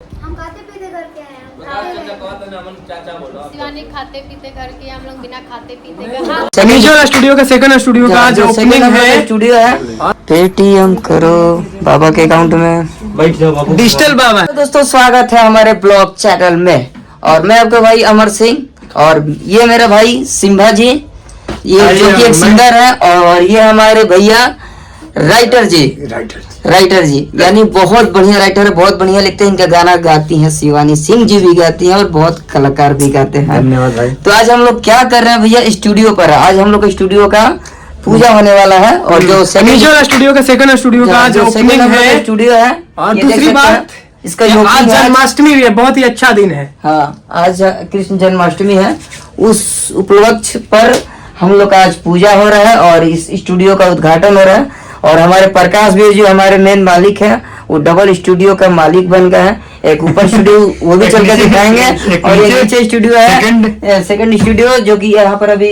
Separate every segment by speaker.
Speaker 1: हम खाते पीते करके आए
Speaker 2: शिवानी खाते पीते करके हम लोग बिना खाते पीते
Speaker 3: सनीजोला स्टूडियो का सेकंड स्टूडियो का जो ओपनिंग है
Speaker 4: स्टूडियो है। पेटीएम करो बाबा के अकाउंट में,
Speaker 3: बैठ जाओ बाबू, डिजिटल बाबा।
Speaker 4: तो दोस्तों स्वागत है हमारे ब्लॉग चैनल में और मैं आपका भाई अमर सिंह और ये मेरा भाई सिम्भा जी, ये जो कि एक सिंगर है और ये हमारे भैया राइटर जी यानी बहुत बढ़िया राइटर है, बहुत बढ़िया लिखते हैं। इनका गाना गाती हैं शिवानी सिंह जी भी गाती हैं और बहुत कलाकार भी गाते हैं।
Speaker 3: धन्यवाद भाई।
Speaker 4: तो आज हम लोग क्या कर रहे हैं भैया, स्टूडियो पर आज हम लोग का स्टूडियो का पूजा होने वाला है और जो
Speaker 3: सनीजोला स्टूडियो का सेकंड स्टूडियो का जो ओपनिंग है
Speaker 4: स्टूडियो है।
Speaker 3: और दूसरी बात
Speaker 4: इसका
Speaker 3: आज जन्माष्टमी भी है, बहुत ही अच्छा दिन है।
Speaker 4: हाँ, आज कृष्ण जन्माष्टमी है, उस उपलक्ष्य पर हम लोग का आज पूजा हो रहा है और इस स्टूडियो का उद्घाटन हो रहा है। और हमारे प्रकाश भी जो हमारे मेन मालिक है वो डबल स्टूडियो का मालिक बन गया है। एक ऊपर स्टूडियो वो भी चल के दिखाएंगे और एक नीचे स्टूडियो है सेकंड स्टूडियो, जो कि यहाँ पर अभी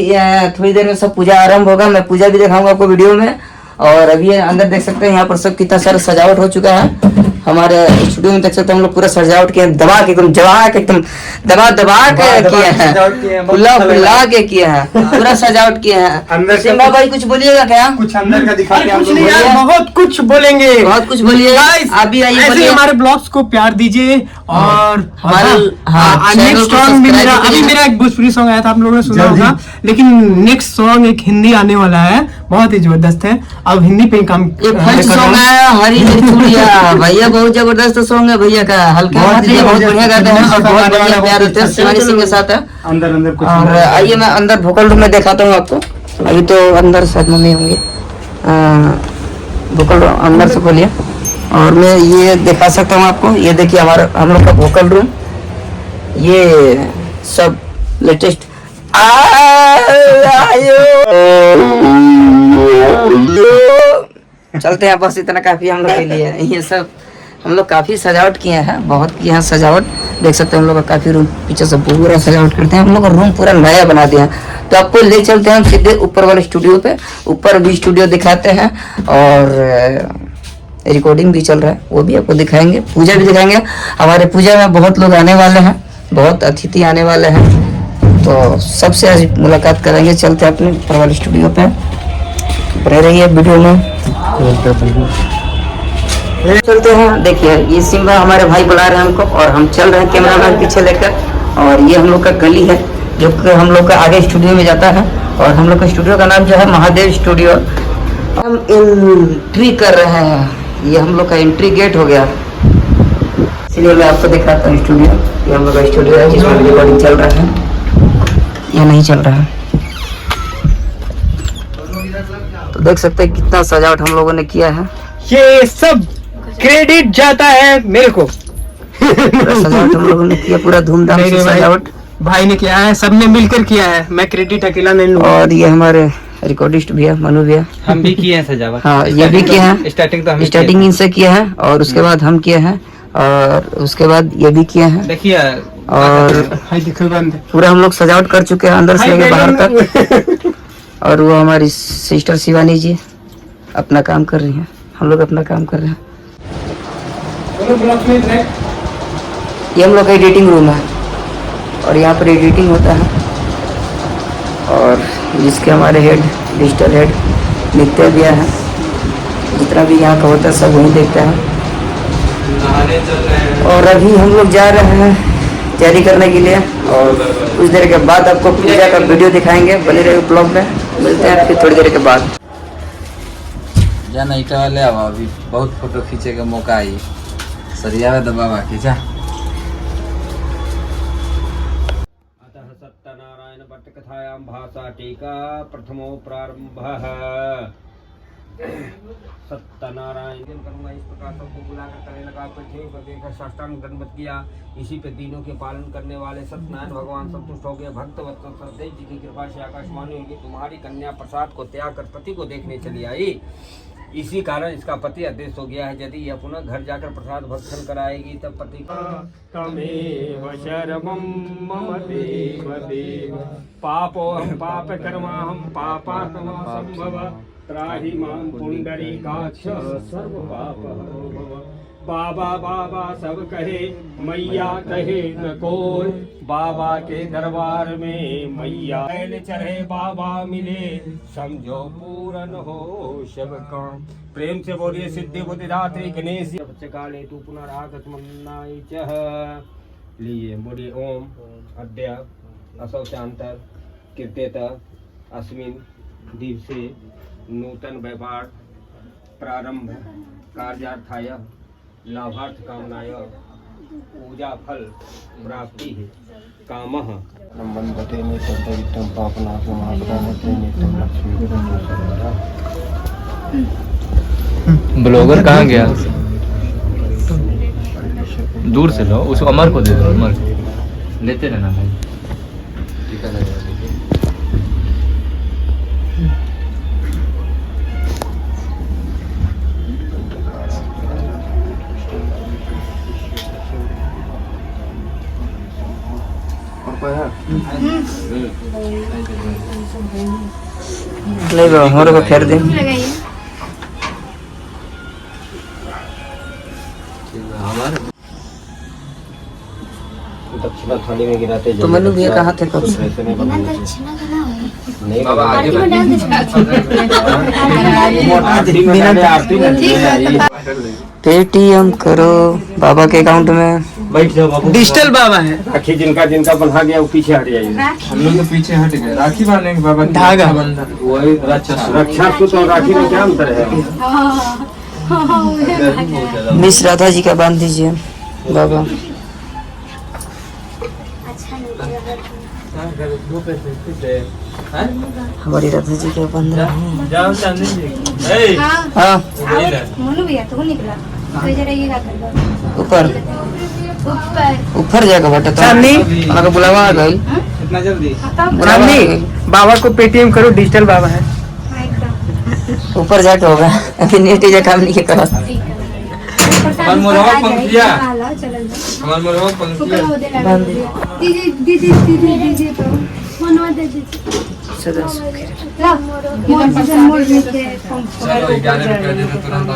Speaker 4: थोड़ी देर में सब पूजा आरंभ होगा। मैं पूजा भी दिखाऊंगा आपको वीडियो में। और अभी अंदर देख सकते हैं यहाँ पर सब कितना सारा सजावट हो चुका है। हमारे स्टूडियो में देख सकते हैं हम लोग पूरा सजावट किए हैं, दबा के एकदम दबा के किए हैं, खुला के किए हैं, पूरा सजावट किए हैं। सिम्बा भाई कुछ बोलिएगा क्या?
Speaker 3: कुछ अंदर का दिखाते हैं, बहुत कुछ बोलेंगे,
Speaker 4: बहुत कुछ बोलिए। आप भी आइए,
Speaker 3: ऐसे हमारे ब्लॉग्स को प्यार दीजिए। और
Speaker 4: हमारे
Speaker 3: नेक्स्ट सॉन्ग भी मेरा एक भोजपुरी सॉन्ग आया था, आप लोगों ने सुना होगा, लेकिन नेक्स्ट सॉन्ग एक हिंदी आने वाला है, बहुत ही जबरदस्त है। अब हिंदी पे ही काम
Speaker 4: फर्स्ट सॉन्ग है हरी चूड़िया, भैया बहुत जबरदस्त सॉन्ग है भैया का, हल्का बहुत बढ़िया गाते हैं और बहुत बढ़िया प्यार देते हैं। शिवानी सिंह के साथ है
Speaker 3: अंदर कुछ।
Speaker 4: और आइए मैं अंदर भोकल रूम में दिखाता हूँ आपको। अभी तो अंदर शायद मम्मी होंगे, भोकल रूम अंदर से खोलिए और मैं ये दिखा सकता हूँ आपको। ये देखिए हमारा हम लोग का भोकल रूम, ये सब लेटेस्ट चलते हैं, बस इतना काफी हम लोग के लिए। ये सब हम लोग काफी सजावट किए हैं, बहुत किए हैं सजावट, देख सकते हैं हम लोग का काफी रूम पीछे से पूरा सजावट करते हैं। हम लोग का रूम पूरा नया बना दिया है। तो आपको ले चलते हैं हम सीधे ऊपर वाले स्टूडियो पे, ऊपर भी स्टूडियो दिखाते हैं और रिकॉर्डिंग भी चल रहा है, वो भी आपको दिखाएंगे, पूजा भी दिखाएंगे। हमारे पूजा में बहुत लोग आने वाले हैं, बहुत अतिथि आने वाले हैं, तो सबसे आज मुलाकात करेंगे। चलते हैं अपने ऊपर वाले स्टूडियो पे, बने रहिए वीडियो में। चलते हैं, देखिए ये सिम्बा हमारे भाई बुला रहे हैं हमको और हम चल रहे हैं कैमरामैन पीछे लेकर। और ये हम लोग का गली है जो कि हम लोग का आगे स्टूडियो में जाता है और हम लोग का स्टूडियो का नाम जो है महादेव स्टूडियो। हम एंट्री कर रहे हैं, ये हम लोग का एंट्री गेट हो गया, इसलिए मैं आपको दिखाता हूँ स्टूडियो। ये हम लोग का स्टूडियो है जिसमें रिकॉर्डिंग चल रहा है, ये नहीं चल रहा है। तो देख सकते हैं कितना सजावट हम लोगों ने किया है।
Speaker 3: ये सब क्रेडिट जाता है मेरे को।
Speaker 4: सजावट हम लोगों ने किया पूरा धूमधाम से सजावट,
Speaker 3: भाई ने किया है, सबने मिलकर किया है, मैं क्रेडिट अकेला नहीं लूंगा।
Speaker 4: और ये हमारे रिकॉर्डिस्ट भैया मनु भैया,
Speaker 5: हम भी किए हैं सजावट।
Speaker 4: हाँ ये भी किए हैं,
Speaker 5: स्टार्टिंग
Speaker 4: इनसे किया है और उसके बाद हम किए हैं और उसके बाद ये भी किए हैं।
Speaker 5: देखिए
Speaker 4: और पूरा हम लोग सजावट कर चुके हैं अंदर से लेकर बाहर तक। और वो हमारी सिस्टर शिवानी जी अपना काम कर रही हैं, हम लोग अपना काम कर रहे हैं। ये हम लोग का एडिटिंग रूम है और यहाँ पर एडिटिंग होता है और जिसके हमारे हेड डिजिटल हेड नित्य भैया है, जितना भी यहाँ का होता है सब वहीं देखता है। और अभी हम लोग जा रहे हैं तैयारी करने के लिए और कुछ देर के बाद आपको पूजा का वीडियो दिखाएंगे, बने रहे ब्लॉग में। मिलते हैं फिर थोड़ी देर के बाद।
Speaker 5: जाना इटा वाले अभी बहुत फोटो खींचे का मौका आई सरिया दबावा खींचा। अतः सत्यनारायण भट्ट कथायां भाषा टीका प्रथमो प्रारंभः। सत्यनारायण करूंगा इस प्रकार सबको बुलाकर करने लगा, पृथ्वी पर देखकर साष्टांग दंडवत किया। इसी पे दिनों के पालन करने वाले सत्यनारायण भगवान संतुष्ट हो गए। भक्त वत्सल सरदेव जी की कृपा से आकाशवाणी होगी, तुम्हारी कन्या प्रसाद को त्याग कर पति को देखने चली आई। इसी कारण इसका पति आदेश हो गया है, यदि यह पुनः घर जाकर प्रसाद भक्षण कराएगी तब पति तमेव शरमं मम देव देव पापो हम पाप कर्मा हम पापात्मा संभव त्राहि मां पुंडरीकाक्ष सर्व पाप हरो भव। बाबा बाबा सब कहे मैया कहे न कोई, बाबा के दरबार में मैया चढ़े बाबा मिले, समझो पूरन हो सब काम। प्रेम से बोलिए सिद्धि बुद्धिदात्री गणेश जी काले तू पुनरागत मन्नाई चह। लीजिए बोलिए ओम अद्य असौ शांतर कृत्यत अस्मिन दिवसे नूतन व्यापार प्रारंभ कार्यार्थाय लाभार्थ कामनाय पूजा फल प्राप्ति है कामः संबंधते नित्यं पापनाशं महाप्रभुते नित्यं लक्ष्मी।
Speaker 6: ब्लॉगर कहाँ गया? दूर से लो, उसको अमर को दे दो, अमर लेते रहना भाई। टीका लगा दीजिए।
Speaker 4: नहीं बाबा हमारे को फेर दे।
Speaker 5: दक्षिणा थाली में गिराते
Speaker 4: तो मनु भैया कहाँ थे कब से?
Speaker 5: नहीं
Speaker 6: बाबा आगे
Speaker 4: पेटीएम करो बाबा के अकाउंट में।
Speaker 5: बैठ जाओ बाबू।
Speaker 3: डिजिटल बाबा है।
Speaker 5: राखी जिनका जिनका बंधा गया वो पीछे हट जाइए।
Speaker 6: हम लोग तो पीछे हट गए। राखी बांधने के बाबा
Speaker 3: धागा
Speaker 5: वही रक्षा सूत्र और राखी में क्या अंतर है?
Speaker 4: मिस राधा जी का बांध दीजिए बाबा। हमारी राधा जी का बांध रहा है। हाँ ऊपर ऊपर जाकर बैठा
Speaker 3: चांदनी
Speaker 4: हमारा बुलावा आ गई।
Speaker 3: चांदनी बाबा को पेटीएम करो, डिजिटल बाबा है।
Speaker 4: ऊपर जाके होगा अभी नेट जा काम नहीं करा।
Speaker 6: हमार मोरवा पंखिया, हमार मोरवा पंखिया चलो 11 रुपया दे दो तुरंत।